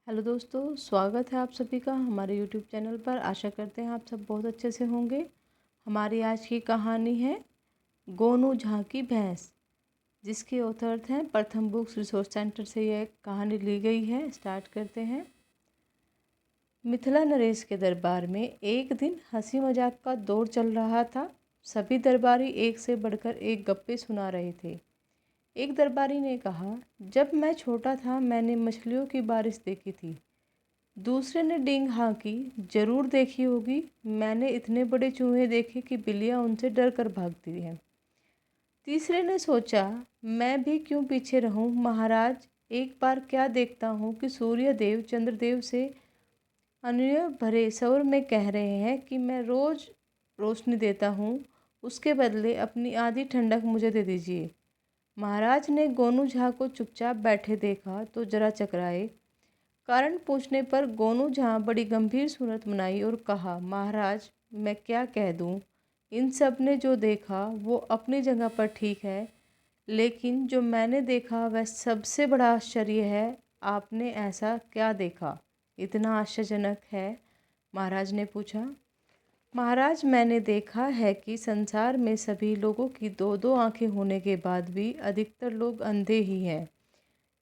Hello दोस्तों, स्वागत है आप सभी का हमारे यूट्यूब चैनल पर। आशा करते हैं आप सब बहुत अच्छे से होंगे। हमारी आज की कहानी है गोनू झा की भैंस, जिसके ऑथर हैं प्रथम बुक्स रिसोर्स सेंटर से यह कहानी ली गई है। स्टार्ट करते हैं। मिथिला नरेश के दरबार में एक दिन हंसी मजाक का दौर चल रहा था। सभी दरबारी एक से बढ़कर एक गप्पे सुना रहे थे। एक दरबारी ने कहा, जब मैं छोटा था मैंने मछलियों की बारिश देखी थी। दूसरे ने डींग हाँकी, जरूर देखी होगी, मैंने इतने बड़े चूहे देखे कि बिल्लियाँ उनसे डर कर भागती हैं। तीसरे ने सोचा, मैं भी क्यों पीछे रहूं महाराज, एक बार क्या देखता हूँ कि सूर्य देव चंद्रदेव से अनुनय भरे स्वर में कह रहे हैं कि मैं रोज रोशनी देता हूँ, उसके बदले अपनी आधी ठंडक मुझे दे दीजिए। महाराज ने गोनू झा को चुपचाप बैठे देखा तो जरा चकराए। कारण पूछने पर गोनू झा बड़ी गंभीर सूरत बनाई और कहा, महाराज मैं क्या कह दूँ, इन सब ने जो देखा वो अपनी जगह पर ठीक है, लेकिन जो मैंने देखा वह सबसे बड़ा आश्चर्य है। आपने ऐसा क्या देखा, इतना आश्चर्यजनक है? महाराज ने पूछा। महाराज मैंने देखा है कि संसार में सभी लोगों की दो दो आंखें होने के बाद भी अधिकतर लोग अंधे ही हैं।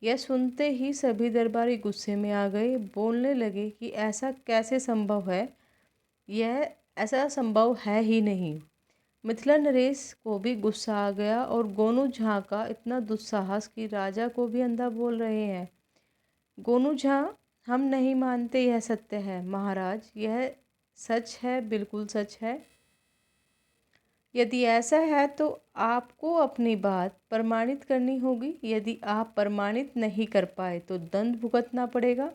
यह सुनते ही सभी दरबारी गुस्से में आ गए। बोलने लगे कि ऐसा कैसे संभव है, यह ऐसा संभव है ही नहीं। मिथिला नरेश को भी गुस्सा आ गया और गोनू झा का इतना दुस्साहस कि राजा को भी अंधा बोल रहे हैं। गोनू झा, हम नहीं मानते यह सत्य है महाराज, यह सच है, बिल्कुल सच है। यदि ऐसा है तो आपको अपनी बात प्रमाणित करनी होगी। यदि आप प्रमाणित नहीं कर पाए तो दंड भुगतना पड़ेगा।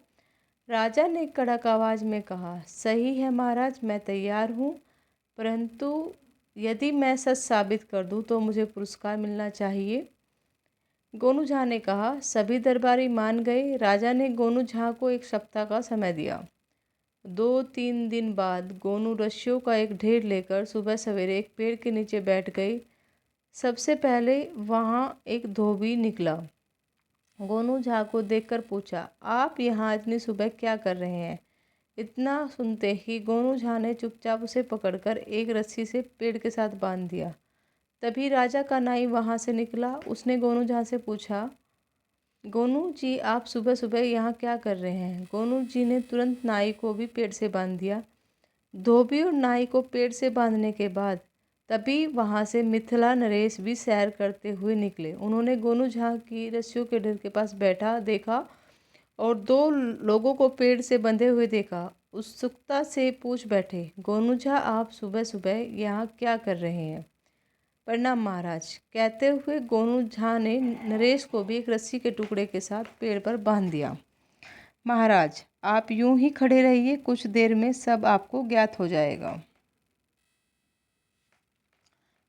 राजा ने कड़क आवाज में कहा, सही है महाराज, मैं तैयार हूँ, परंतु यदि मैं सच साबित कर दूँ तो मुझे पुरस्कार मिलना चाहिए। गोनू झा ने कहा। सभी दरबारी मान गए। राजा ने गोनू झा को एक सप्ताह का समय दिया। 2-3 दिन बाद गोनू रस्सियों का एक ढेर लेकर सुबह सवेरे एक पेड़ के नीचे बैठ गई। सबसे पहले वहाँ एक धोबी निकला। गोनू झा को देखकर पूछा, आप यहाँ इतनी सुबह क्या कर रहे हैं? इतना सुनते ही गोनू झा ने चुपचाप उसे पकड़कर एक रस्सी से पेड़ के साथ बांध दिया। तभी राजा का नाई वहाँ से निकला। उसने गोनू झा से पूछा, गोनू जी आप सुबह सुबह यहाँ क्या कर रहे हैं? गोनू जी ने तुरंत नाई को भी पेड़ से बांध दिया। धोबी और नाई को पेड़ से बांधने के बाद तभी वहाँ से मिथिला नरेश भी सैर करते हुए निकले। उन्होंने गोनू झा की रस्सियों के ढेर के पास बैठा देखा और दो लोगों को पेड़ से बंधे हुए देखा। उत्सुकता से पूछ बैठे, गोनू झा आप सुबह सुबह यहाँ क्या कर रहे हैं? प्रणाम महाराज, कहते हुए गोनू झा ने नरेश को भी एक रस्सी के टुकड़े के साथ पेड़ पर बांध दिया। महाराज आप यूं ही खड़े रहिए, कुछ देर में सब आपको ज्ञात हो जाएगा।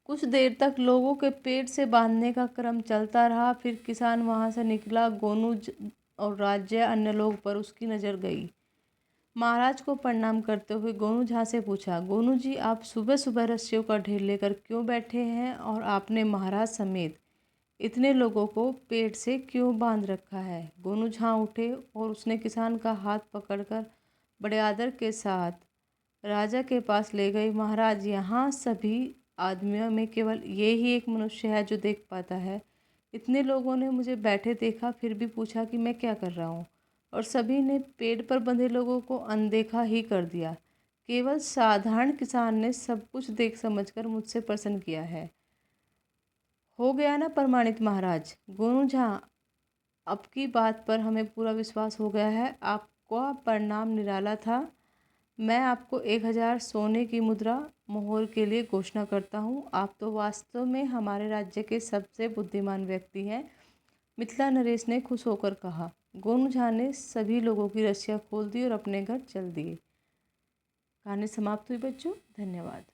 कुछ देर तक लोगों के पेड़ से बांधने का क्रम चलता रहा। फिर किसान वहां से निकला। और राज्य अन्य लोग पर उसकी नज़र गई। महाराज को प्रणाम करते हुए गोनू झा से पूछा, गोनू जी आप सुबह सुबह रस्सियों का ढेर लेकर क्यों बैठे हैं और आपने महाराज समेत इतने लोगों को पेड़ से क्यों बांध रखा है? गोनू झा उठे और उसने किसान का हाथ पकड़कर बड़े आदर के साथ राजा के पास ले गई। महाराज यहाँ सभी आदमियों में केवल ये ही एक मनुष्य है जो देख पाता है। इतने लोगों ने मुझे बैठे देखा, फिर भी पूछा कि मैं क्या कर रहा हूँ, और सभी ने पेड़ पर बंधे लोगों को अनदेखा ही कर दिया। केवल साधारण किसान ने सब कुछ देख समझकर मुझसे प्रश्न किया है। हो गया ना प्रमाणित महाराज? गोनू झा अब की बात पर हमें पूरा विश्वास हो गया है। आपका परिणाम निराला था। मैं आपको 1000 सोने की मुद्रा मोहर के लिए घोषणा करता हूँ। आप तो वास्तव में हमारे राज्य के सबसे बुद्धिमान व्यक्ति हैं, मिथिला नरेश ने खुश होकर कहा। गोनू झा ने सभी लोगों की रस्सियाँ खोल दी और अपने घर चल दिए। कहानी समाप्त हुई बच्चों। धन्यवाद।